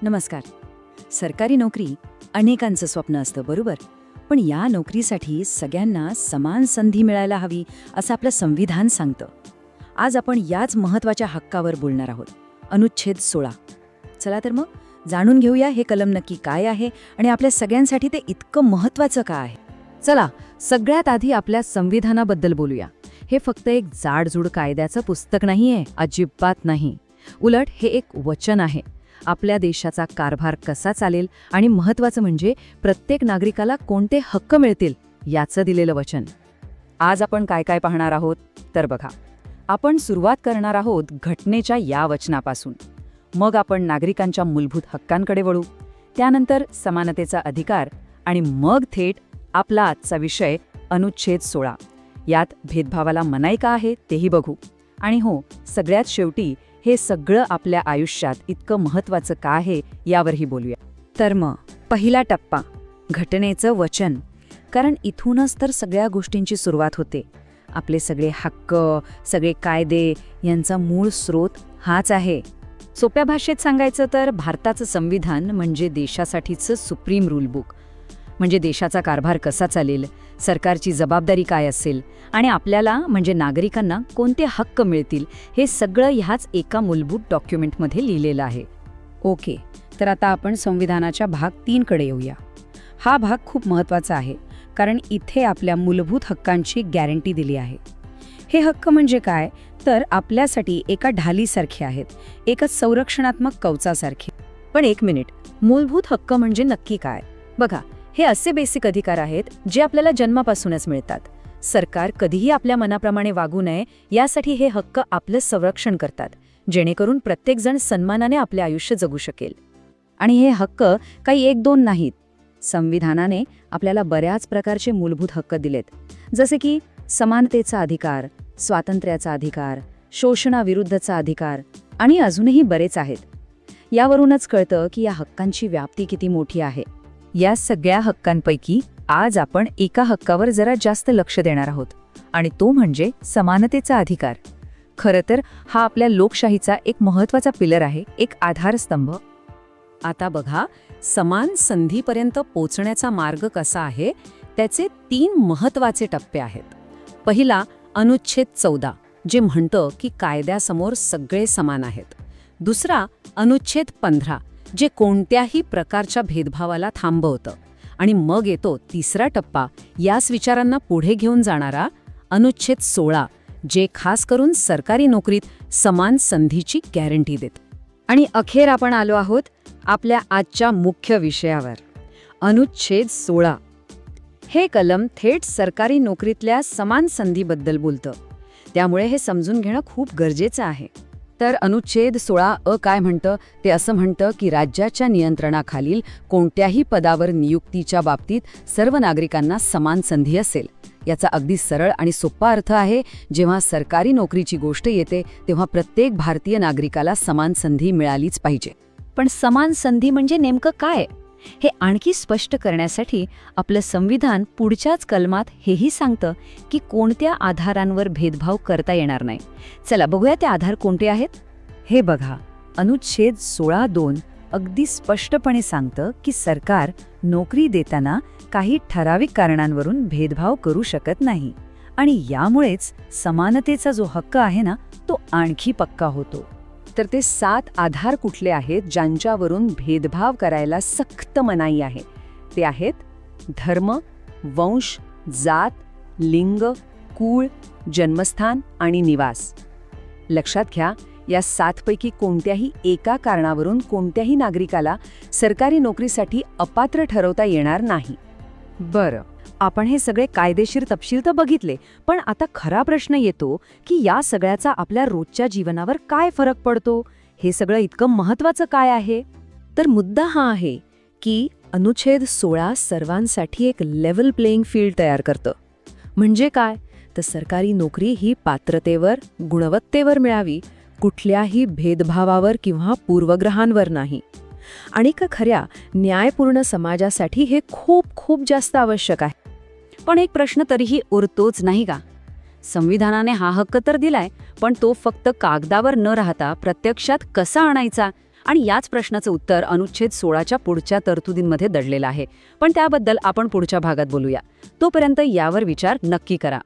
नमस्कार. सरकारी नोकरी अनेकांचं स्वप्न असतं, बरोबर? पण या नोकरीसाठी सगळ्यांना समान संधी मिळायला हवी असं आपलं संविधान सांगतं. आज आपण याच महत्त्वाच्या हक्कावर बोलणार आहोत, अनुच्छेद 16. चला तर मग जाणून घेऊया हे कलम नक्की काय आहे आणि आपल्या सगळ्यांसाठी ते इतकं महत्त्वाचं का आहे. चला, सगळ्यात आधी आपल्या संविधानाबद्दल बोलूया. हे फक्त एक जाडजूड कायद्याचं पुस्तक नाहीये, अजिबात नाही. उलट हे एक वचन आहे. आपल्या देशाचा कारभार कसा चालेल आणि महत्त्वाचं म्हणजे प्रत्येक नागरिकाला कोणते हक्क मिळतील याचं दिलेलं वचन. आज आपण काय काय पाहणार आहोत तर बघा, आपण सुरुवात करणार आहोत घटनेच्या या वचनापासून. मग आपण नागरिकांच्या मूलभूत हक्कांकडे वळू, त्यानंतर समानतेचा अधिकार आणि मग थेट आपला आजचा विषय अनुच्छेद 16. यात भेदभावाला मनाई का आहे तेही बघू. आणि हो, सगळ्यात शेवटी हे सगळं आपल्या आयुष्यात इतकं महत्त्वाचं का आहे यावरही बोलूया. तर मग पहिला टप्पा, घटनेचं वचन. कारण इथूनच तर सगळ्या गोष्टींची सुरुवात होते. आपले सगळे हक्क, सगळे कायदे यांचा मूळ स्रोत हाच आहे. सोप्या भाषेत सांगायचं तर भारताचं संविधान म्हणजे देशासाठीचं सुप्रीम रूल बुक. म्हणजे देशाचा कारभार कसा चालेल, सरकारची जबाबदारी काय असेल आणि आपल्याला म्हणजे नागरिकांना कोणते हक्क मिळतील हे सगळं ह्याच एका मूलभूत डॉक्युमेंटमध्ये लिहिलेलं आहे. ओके, तर आता आपण संविधानाच्या भाग 3 कडे येऊया. हा भाग खूप महत्त्वाचा आहे कारण इथे आपल्या मूलभूत हक्कांची गॅरंटी दिली आहे. हे हक्क म्हणजे काय तर आपल्यासाठी एका ढालीसारखे आहेत, एका संरक्षणात्मक कवचासारखे. पण एक मिनिट, मूलभूत हक्क म्हणजे नक्की काय? बघा, हे असे बेसिक अधिकार आहेत जे आपल्याला जन्मापासूनच मिळतात. सरकार कधीही आपल्या मनाप्रमाणे वागू नये यासाठी हे हक्क आपलं संरक्षण करतात, जेणेकरून प्रत्येकजण सन्मानाने आपले आयुष्य जगू शकेल. आणि हे हक्क काही एक दोन नाहीत. संविधानाने आपल्याला बऱ्याच प्रकारचे मूलभूत हक्क दिलेत, जसे की समानतेचा अधिकार, स्वातंत्र्याचा अधिकार, शोषणाविरुद्धचा अधिकार आणि अजूनही बरेच आहेत. यावरूनच कळतं की या हक्कांची व्याप्ती किती मोठी आहे. या सगळ्या हक्कांपैकी आज आपण एका हक्कावर जरा जास्त लक्ष देणार आहोत आणि तो म्हणजे समानतेचा अधिकार. खरं तर हा आपल्या लोकशाहीचा एक महत्त्वाचा पिलर आहे, एक आधारस्तंभ. आता बघा, समान संधीपर्यंत पोचण्याचा मार्ग कसा आहे त्याचे 3 महत्त्वाचे टप्पे आहेत. पहिला, अनुच्छेद 14, जे म्हणतं की कायद्यासमोर सगळे समान आहेत. दुसरा, अनुच्छेद 15, जे कोणत्याही प्रकारच्या भेदभावाला थांबवतं. आणि मग येतो तिसरा टप्पा, याच विचारांना पुढे घेऊन जाणारा अनुच्छेद 16, जे खास करून सरकारी नोकरीत समान संधीची गॅरंटी देत. आणि अखेर आपण आलो आहोत आपल्या आजच्या मुख्य विषयावर, अनुच्छेद 16. हे कलम थेट सरकारी नोकरीतल्या समान संधीबद्दल बोलतं, त्यामुळे हे समजून घेणं खूप गरजेचं आहे. तर अनुच्छेद 16 काय म्हणतं ते असं म्हणतं की राज्याच्या नियंत्रणाखालील कोणत्याही पदावर नियुक्तीच्या बाबतीत सर्व नागरिकांना समान संधी असेल. याचा अगदी सरळ आणि सोपा अर्थ आहे, जेव्हा सरकारी नोकरीची गोष्ट येते तेव्हा प्रत्येक भारतीय नागरिकाला समान संधी मिळालीच पाहिजे. पण समान संधी म्हणजे नेमकं काय हे आणखी स्पष्ट करण्यासाठी आपलं संविधान पुढच्याच कलमात हेही सांगतं की कोणत्या आधारांवर भेदभाव करता येणार नाही. चला बघूया ते आधार कोणते आहेत. हे बघा, अनुच्छेद 16(2) अगदी स्पष्टपणे सांगतं की सरकार नोकरी देताना काही ठराविक कारणांवरून भेदभाव करू शकत नाही आणि यामुळेच समानतेचा जो हक्क आहे ना, तो आणखी पक्का होतो. तर ते 7 आधार कुठले आहेत ज्यांच्यावरून भेदभाव करायला सक्त मनाई आहे? ते आहेत धर्म, वंश, जात, लिंग, कुळ, जन्मस्थान आणि निवास. लक्षात घ्या, या 7 पैकी कोणत्याही एका कारणावरून कोणत्याही नागरिकाला सरकारी नोकरीसाठी अपात्र ठरवता येणार नाही. बरं, आपण हे सगळे कायदेशीर तपशील तर बघितले, पण आता खरा प्रश्न येतो की या सगळ्याचा आपल्या रोजच्या जीवनावर काय फरक पडतो? हे सगळं इतकं महत्त्वाचं काय आहे? तर मुद्दा हा आहे की अनुच्छेद 16 सर्वांसाठी एक लेव्हल प्लेइंग फील्ड तयार करतं. म्हणजे काय तर सरकारी नोकरी ही पात्रतेवर, गुणवत्तेवर मिळावी, कुठल्याही भेदभावावर किंवा पूर्वग्रहांवर नाही. आणि का खऱ्या न्यायपूर्ण समाजासाठी हे खूप खूप जास्त आवश्यक आहे. पण एक प्रश्न तरीही उरतोच नाही का? संविधानाने हा हक्क तर दिलाय, पण तो फक्त कागदावर न राहता प्रत्यक्षात कसा आणायचा आणि याच प्रश्नाचं उत्तर अनुच्छेद 16च्या पुढच्या तरतुदींमध्ये दडलेलं आहे. पण त्याबद्दल आपण पुढच्या भागात बोलूया. तोपर्यंत यावर विचार नक्की करा.